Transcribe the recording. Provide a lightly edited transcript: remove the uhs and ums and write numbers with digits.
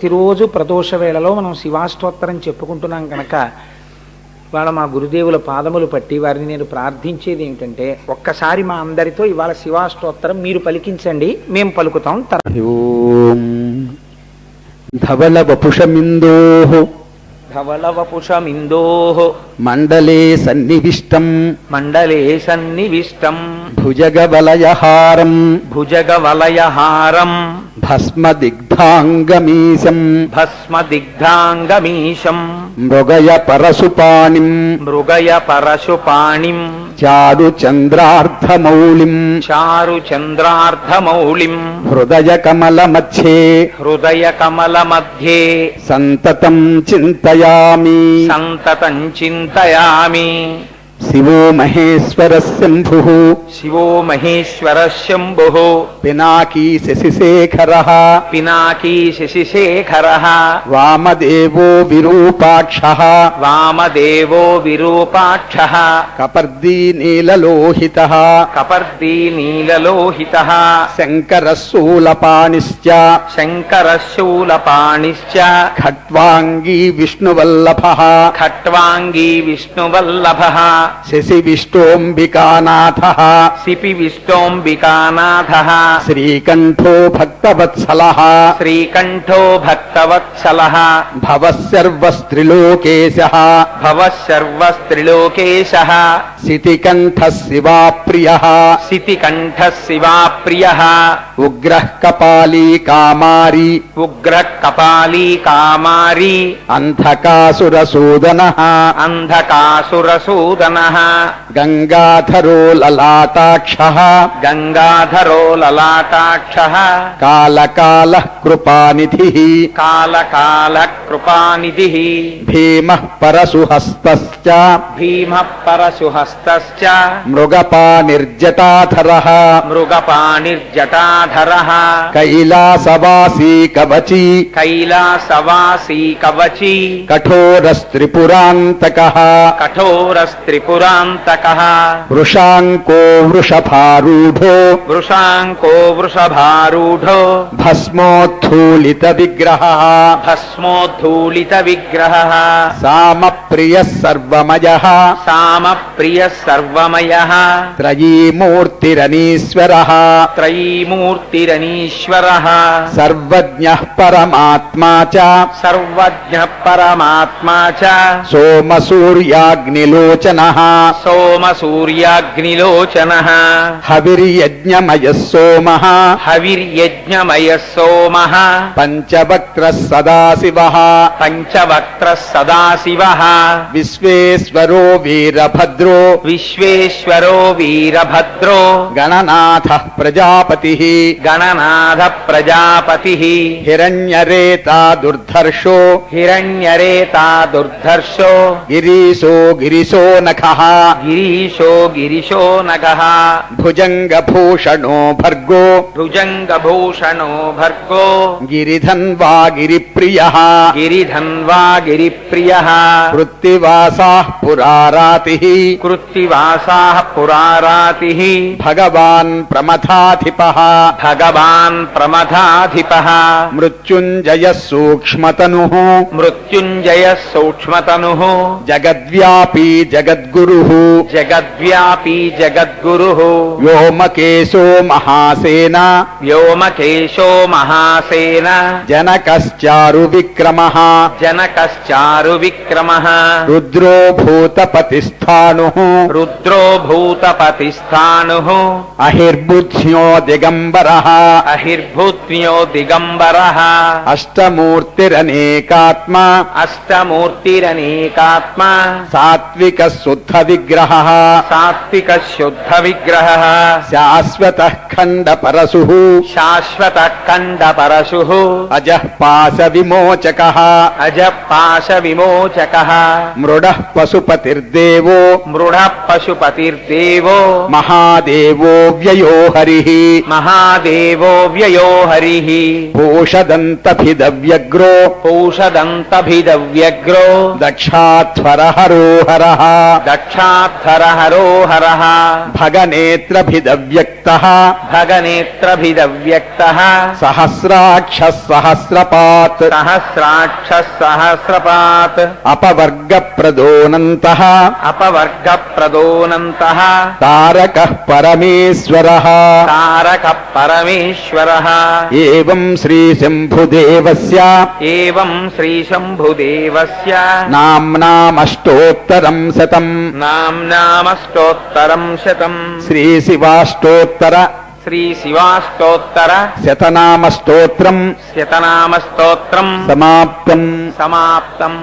ప్రతిరోజు ప్రదోష వేళలో మనం శివాష్టోత్తరం చెప్పుకుంటున్నాం కనుక ఇవాళ మా గురుదేవుల పాదములు పట్టి వారిని నేను ప్రార్థించేది ఏమిటంటే, ఒక్కసారి మా అందరితో ఇవాళ శివాష్టోత్తరం మీరు పలికించండి, మేము పలుకుతాం. ఓం ధవల వపుషమిందోః ధవలవపుషమిందోః మండలే సన్నివిష్టం మండలే సన్నివిష్టం భుజగవలయహారం భుజగవలయహారం భస్మదిగ్ధాంగమీశం భస్మదిగ్ధాంగమీశం మృగయ పరశుపాణిం మృగయ పరశుపాణిం చారుచంద్రార్ధమౌళిం చారుచంద్రార్ధమౌళిం హృదయ కమల మధ్యే హృదయ కమల మధ్యే సంతతం చింతయామి. సంతతం చింతయామి. శివో మహేశ్వర శంభుః శివో మహేశ్వర శంభుః పినాకీ శశిశేఖరః పినాకీ శశిశేఖరః వామదేవో విరూపాక్షః వామదేవో విరూపాక్షః కపర్దీ నీలలోహితః కపర్దీ నీలలోహితః శంకరः శూలపాణిశ్చ శంకరः శూలపాణిశ్చ ఖట్వాంగీ విష్ణువల్లభః ఖట్వాంగీ విష్ణువల్లభః శశివిష్టోంబికానాథః సిపి విష్టోంబికానాథః శ్రీకంఠో భక్తవత్సలః శ్రీకంఠో భక్తవత్సలః భవః సర్వస్త్రిలోకేశః భవః సర్వస్త్రిలోకేశః శితికంఠः శివాప్రియః సితికంఠః శివాప్రియః ఉగ్రః కపాలీ కామారి ఉగ్రః కపాలీ కామారి అంధకాసురసూదనః అంధకాసురసూదనః గంగాధరో లలాటాక్షః గంగాధరో లలాటాక్షః కాలకాలః కృపానిధిః కాలకాలః కృపానిధిః భీమః పరశుహస్తశ్చ భీమః పరశుహస్తశ్చ మృగపానిర్జటాధరః మృగపాణిర్జటాధరః కైలాసవాసీ కవచీ కైలాసవాసీ కవచీ కఠోరస్త్రిపురాంతకః కఠోరస్త్రిపురాంతకః వృషాంకో వృషభారూఢో వృషాంకో వృషభారూఢో భస్మోద్ధూళిత విగ్రహః భస్మోద్ధూళిత విగ్రహః సామప్రియః సర్వమయః సామప్రియః సర్వమయః త్రయీమూర్తిరనీశ్వరః త్రయీమూర్తిరనీశ్వరః సర్వజ్ఞః పరమాత్మా చ సర్వజ్ఞః పరమాత్మా చ సోమసూర్యాగ్నిలోచనః సోమసూర్యాగ్నిలోచనః హవిర్యజ్ఞమయః సోమః హవిర్యజ్ఞమయః సోమః పంచవక్త్రః సదాశివః పంచవక్త్రః సదాశివః విశ్వేశ్వరో వీరభద్రో విశ్వేశ్వరో వీరభద్రో గణనాథః ప్రజాపతిః గణనాథ ప్రజాపతిః హిరణ్యరేతా దుర్ధర్షో హిరణ్యరేతా దుర్ధర్షో గిరీశో గిరిశో నఖః గిరీశో గిరిశో నగః భుజంగభూషణో భర్గో భుజంగభూషణో భర్గో గిరిధన్వా గిరిప్రియః గిరిధన్వా గిరిప్రియః వృత్తివాసాః పురారాతిః కృత్తివాసాః పురారాతిః భగవాన్ ప్రమథాధిపః భగవాన్ ప్రమథాధిపః మృత్యుంజయః సూక్ష్మతనుః మృత్యుంజయః సూక్ష్మతనుః జగద్వ్యాపీ జగద్గురుః జగద్వ్యాపీ జగద్గురుః వ్యోమకేశో మహాసేన వ్యోమకేశో మహాసేన జనకశ్చారు విక్రమః జనకశ్చారు విక్రమః రుద్రో భూతపతిస్థానుః రుద్రో భూతపతిస్థానుః అహిర్బుద్ధ్యో దిగంబరః అహిర్భూత్న్యో దిగంబరః అష్టమూర్తిరనేకాత్మ అష్టమూర్తిరనేకాత్మ సాత్విక శుద్ధ విగ్రహః సాత్విక శుద్ధ విగ్రహః శాశ్వతః ఖండ పరశుః శాశ్వత ఖండ పరశుః అజః పాశ విమోచకః అజః పాశ విమోచకః మృడః పశుపతిర్దేవో మృఢ పశుపతిర్దేవో మహాదేవో వ్యయో హరిః మహాదేవో వ్యయో హరిః భూషదంతభిదవ్యగ్రో పౌషదంతభిదవ్యగ్రో దక్షాధ్వరహరో హరః దక్షాధరహరో హరః భగనేత్రభిదవ్యక్తః భగనేత్రభిదవ్యక్తః సహస్రాక్షః సహస్రపాత్ సహస్రాక్ష సహస్రపాత్ అపవర్గప్రదోనంతః అపవర్గప్రదోనంతః తారకః పరమేశ్వరः తారక పరమేశ్వరః ఏవం శ్రీశంభుదేవస్య ఏవం శ్రీశంభుదేవస్య నామ్నామష్టోత్తరం శతం నామ్నామష్టోత్తరం శతం శ్రీశివాష్టోత్తర శ్రీశివాష్టోత్తర శతనామస్తోత్రం శతనామస్తోత్రం సమాప్తం సమాప్తం.